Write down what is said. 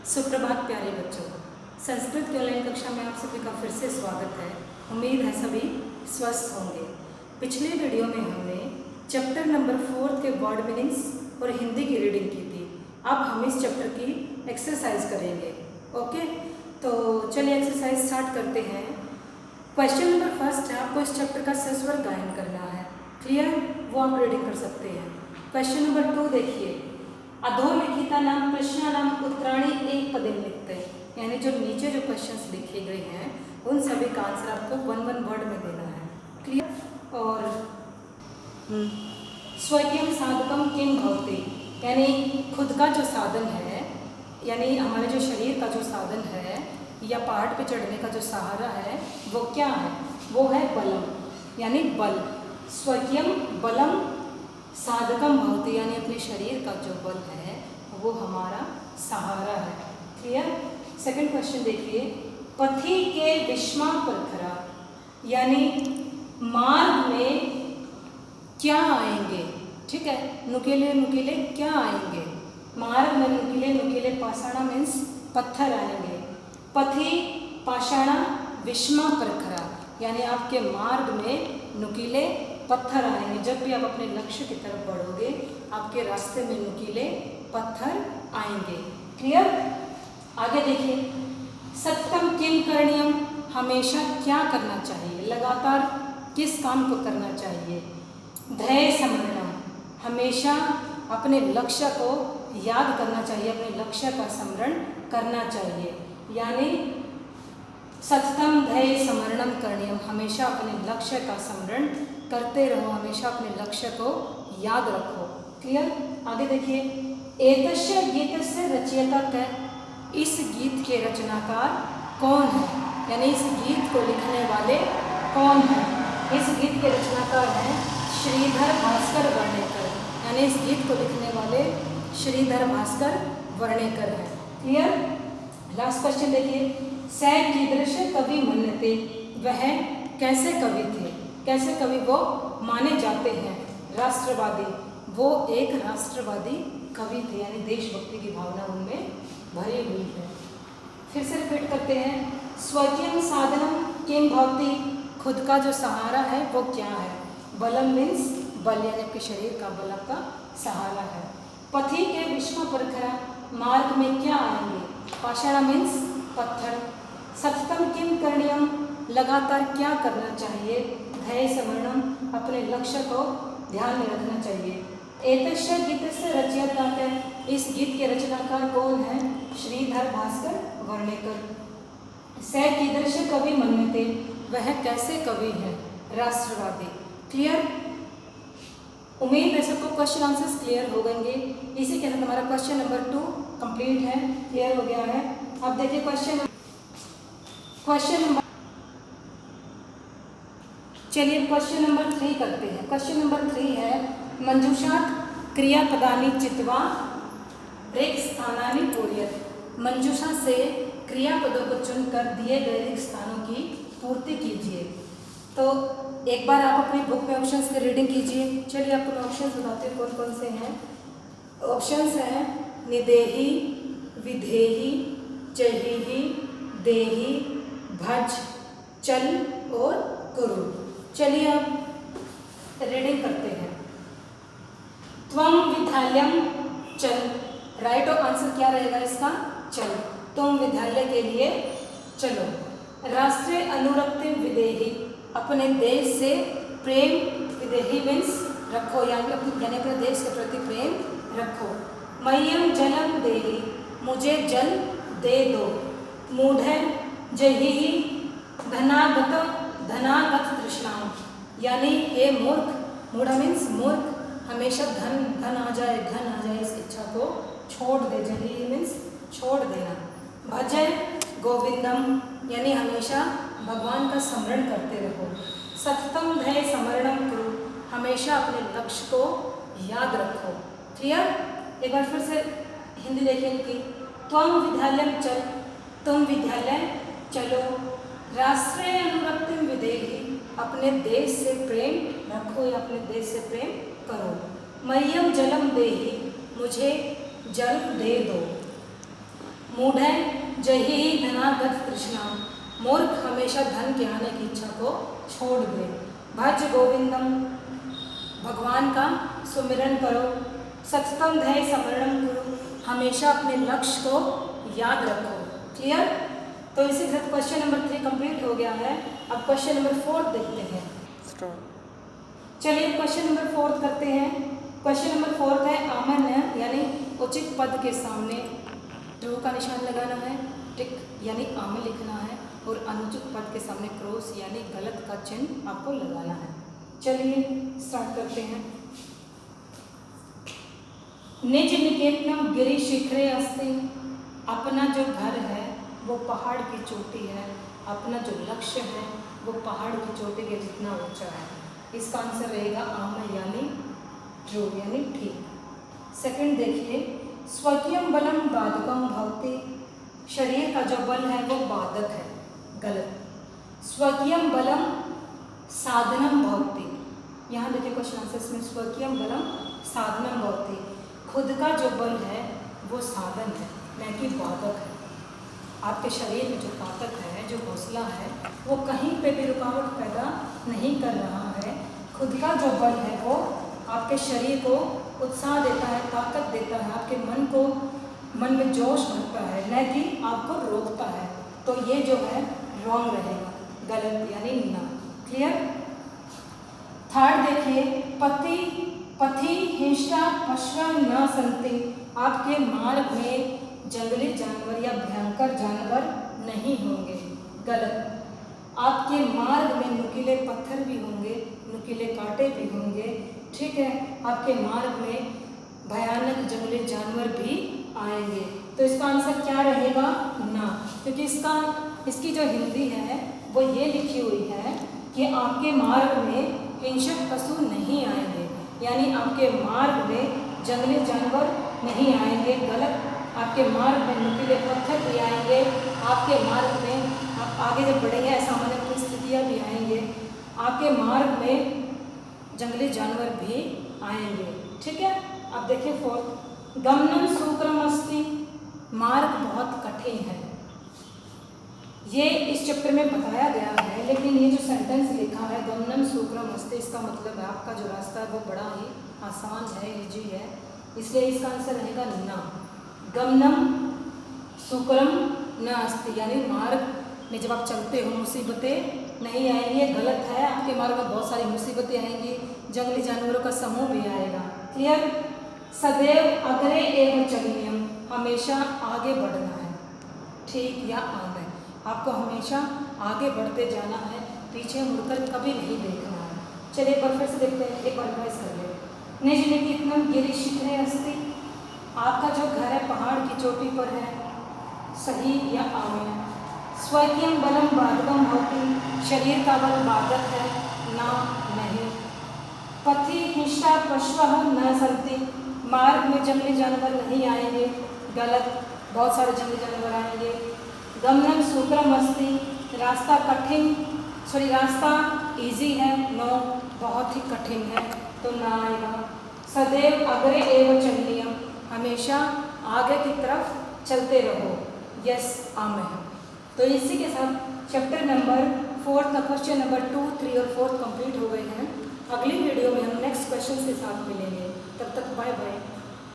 सुप्रभात प्यारे बच्चों, संस्कृत की ऑनलाइन कक्षा में आप सभी का फिर से स्वागत है। उम्मीद है सभी स्वस्थ होंगे। पिछले वीडियो में हमने चैप्टर नंबर 4 के वर्ड मीनिंग्स और हिंदी की रीडिंग की थी। अब हम इस चैप्टर की एक्सरसाइज करेंगे। ओके, तो चलिए एक्सरसाइज स्टार्ट करते हैं। क्वेश्चन नंबर फर्स्ट है, आपको इस चैप्टर का सस्वर गायन करना है। क्लियर? वो आप रीडिंग कर सकते हैं। क्वेश्चन नंबर 2 देखिए, अधोलिखितानां प्रश्नानां उत्तराणि एकपदेन लिखते हैं, यानी जो नीचे जो क्वेश्चंस लिखे गए हैं उन सभी का आंसर आपको 1 वर्ड में देना है। क्लियर? और स्वकीयं साधकं किं भवति, यानी खुद का जो साधन है, यानी हमारे जो शरीर का जो साधन है या पहाड़ पे चढ़ने का जो सहारा है वो क्या है? वो है बलम, यानी बल। स्वकीयं बलम साधकम भवति, यानी अपने शरीर का जो बल है वो हमारा सहारा है। क्लियर? सेकंड क्वेश्चन देखिए, पथि के विस्मा प्रखरा, यानी मार्ग में क्या आएंगे। ठीक है, नुकीले नुकीले क्या आएंगे? मार्ग में नुकीले नुकीले पाषाणा मीन्स पत्थर आएंगे। पथि पाषाणा विस्मा प्रखरा, यानी आपके मार्ग में नुकीले पत्थर आएंगे। जब भी आप अपने लक्ष्य की तरफ बढ़ोगे आपके रास्ते में नुकीले पत्थर आएंगे। क्लियर? आगे देखिए, सत्यम किम करणीयम, हमेशा क्या करना चाहिए, लगातार किस काम को करना चाहिए। धैर्य स्मरणम, हमेशा अपने लक्ष्य को याद करना चाहिए, अपने लक्ष्य का स्मरण करना चाहिए। यानी सततम धैर्य स्मरणम करणीयम, हमेशा अपने लक्ष्य का स्मरण करते रहो, हमेशा अपने लक्ष्य को याद रखो। क्लियर? आगे देखिए, एतस्य गीतस्य रचयिता कः, इस गीत के रचनाकार कौन है, यानी इस गीत को लिखने वाले कौन है। इस गीत के रचनाकार हैं श्रीधर भास्कर वर्णेकर, यानी इस गीत को लिखने वाले श्रीधर भास्कर वर्णेकर हैं। क्लियर? लास्ट क्वेश्चन देखिए, स कीदृश कवि मन्यते, वह कैसे कवि थे, कैसे कवि वो माने जाते हैं। राष्ट्रवादी, वो एक राष्ट्रवादी कवि थे, यानी देशभक्ति की भावना उनमें भरी हुई है। फिर से रिपीट करते हैं, स्वकीयं साधनम किं भवति, खुद का जो सहारा है वो क्या है। बलम मीन्स बल, यानी आपके शरीर का बल का सहारा है। पथि के विस्मा प्रखरा, मार्ग में क्या आएंगे। पाषाणा मीन्स पत्थर। सततम किम करणीयम, लगातार क्या करना चाहिए। धैर्य स्मरणम, अपने लक्ष्य को ध्यान में रखना चाहिए। एतस्य गीतस्य रचयिता कः, इस गीत के रचनाकार कौन है। श्रीधर भास्कर वर्णेकर। स कीदृश कवि मन्यते, वह कैसे कवि है। राष्ट्रवादी। क्लियर? उम्मीद है सबको क्वेश्चन आंसर्स क्लियर हो गएंगे। इसी के साथ हमारा क्वेश्चन नंबर 2 कंप्लीट है, क्लियर हो गया है। अब देखिए क्वेश्चन नंबर, चलिए क्वेश्चन नंबर 3 करते हैं। क्वेश्चन नंबर 3 है, मंजूषात् क्रियापदानि चित्वा रिक्त स्थानानि पूरयेत्, मंजूषा से क्रियापदों को चुनकर दिए गए रिक्त स्थानों की पूर्ति कीजिए। तो एक बार आप अपनी बुक में ऑप्शंस की रीडिंग कीजिए। चलिए आपको मैं ऑप्शंस बताती हूँ कौन कौन से हैं। ऑप्शंस हैं निदेहि, विधेहि, चहिहि, देहि, भज, चल और कुरु। चलिए आप रीडिंग करते हैं। त्वं विद्यालयं चल, राइट आंसर क्या रहेगा इसका। चल, तुम विद्यालय के लिए चलो। राष्ट्रीय अनुरक्ति विदेही, अपने देश से प्रेम, विदेही मीन्स रखो, यानी अपने देश के प्रति प्रेम रखो। मह्यम जलम देहि, मुझे जल दे दो। मूढ़ जहिहि धनागत धनागत तृष्णाम, यानी हे मूर्ख, मूढ़ मीन्स मूर्ख, हमेशा धन आ जाए इस इच्छा को छोड़ दे। जहिहि मीन्स छोड़ देना। भजय गोविंदम, यानी हमेशा भगवान का स्मरण करते रहो। सततम धैर्य स्मरणम कुरु, हमेशा अपने लक्ष्य को याद रखो। क्लियर? एक बार फिर से हिंदी देखिए इनकी। त्वं विद्यालयं चल, तुम विद्यालय चलो। राष्ट्रीय अनुरक्तिम विदेहि, अपने देश से प्रेम रखो या अपने देश से प्रेम करो। मह्यम जलम देहि, मुझे जल दे दो। मूढ़ै जहि धनागत तृष्णा, मूर्ख हमेशा धन के आने की इच्छा को छोड़ दे। भज गोविंदम, भगवान का सुमिरन करो। सततम ध्येय स्मरणम कुरु, हमेशा अपने लक्ष्य को याद रखो। क्लियर? तो इसी के साथ क्वेश्चन नंबर 3 कंप्लीट हो गया है। अब क्वेश्चन नंबर 4 देखते हैं। चलिए क्वेश्चन नंबर 4 करते हैं। क्वेश्चन नंबर 4 है आमन्य यानी उचित पद के सामने ट्रू का निशान लगाना है, टिक यानी आम लिखना है, और अनुचित पद के सामने क्रॉस यानी गलत का चिन्ह आपको लगाना है। चलिए स्टार्ट करते हैं। निज निकेतनम गिरि शिखरे अस्ति, अपना जो घर है वो पहाड़ की चोटी है, अपना जो लक्ष्य है वो पहाड़ की चोटी के जितना ऊंचा है। इसका आंसर रहेगा आम यानी ट्रू यानी ठीक। सेकंड देखिए, स्वकीयम बलम बाधकम भवति, शरीर का जो बल है वो बाधक है, गलत। स्वकीयम बलम साधनम भवति, यहाँ देखिए क्वेश्चन आंसर में स्वकीयम बलम साधनम भवति, खुद का जो बल है वो साधन है न कि बाधक है। आपके शरीर में जो ताकत है, जो हौसला है, वो कहीं पे भी रुकावट पैदा नहीं कर रहा है। खुद का जो बल है वो आपके शरीर को उत्साह देता है, ताकत देता है, आपके मन में जोश भरता है, न कि आपको रोकता है। तो ये जो है रॉन्ग रहेगा, गलत यानी ना। क्लियर? थर्ड देखिए, पथि हिंसा पशु न संति, आपके मार्ग में जंगली जानवर या भयंकर जानवर नहीं होंगे, गलत। आपके मार्ग में नुकीले पत्थर भी होंगे, नुकीले कांटे भी होंगे, ठीक है। आपके मार्ग में भयानक जंगली जानवर भी आएंगे। तो इसका आंसर क्या रहेगा? ना, क्योंकि इसकी जो हिंदी है वो ये लिखी हुई है कि आपके मार्ग में हिंसक पशु नहीं आएंगे, यानी आपके मार्ग में जंगली जानवर नहीं आएंगे, गलत। आपके मार्ग में नुकीले पत्थर भी आएंगे, आपके मार्ग में आप आगे जब बढ़ेंगे असामान्य परिस्थितियाँ भी आएंगे, आपके मार्ग में जंगली जानवर भी आएंगे, ठीक है। अब देखिए फोर्थ, गमनम सूक्रम अस्ति, मार्ग बहुत कठिन है। ये इस चैप्टर में बताया गया है, लेकिन ये जो सेंटेंस लिखा है गमनम सूक्रम अस्ति, इसका मतलब है आपका जो रास्ता है वो बड़ा ही आसान है, इजी है, इसलिए इसका आंसर रहेगा ना। गमनम सुकरम न अस्ति, यानी मार्ग में जब आप चलते हो मुसीबतें नहीं आएंगी, गलत है। आपके मार्ग में बहुत सारी मुसीबतें आएंगी, जंगली जानवरों का समूह भी आएगा। क्लियर? सदैव अग्रे एवं चलनीयम, हमेशा आगे बढ़ना है, ठीक या आम है। आपको हमेशा आगे बढ़ते जाना है, पीछे मुड़कर कभी नहीं देखना है। चलिए एक बार फिर से देखते हैं, एक बार रिवाइज कर ले। निज निकेतनम गिरि शिखरे अस्ति, आपका जो घर है पहाड़ की चोटी पर है, सही या आम है। स्वकीयम बलम बाधकम भवति, शरीर का बल बाधक है, ना नहीं। पथि हिंसा पशु न संति, मार्ग में जंगली जानवर नहीं आएंगे, गलत। बहुत सारे जंगली जानवर आएंगे। गमनम सूक्रम अस्ति, रास्ता इजी है, नो बहुत ही कठिन है, तो ना आएगा। सदैव अग्रे एवं चलनीयम, हमेशा आगे की तरफ चलते रहो, यस आम है। तो इसी के साथ चैप्टर नंबर 4 का क्वेश्चन नंबर 2, 3 और 4 कंप्लीट हो गए हैं। अगली वीडियो में हम नेक्स्ट क्वेश्चन के साथ मिलेंगे, तब तक बाय बाय।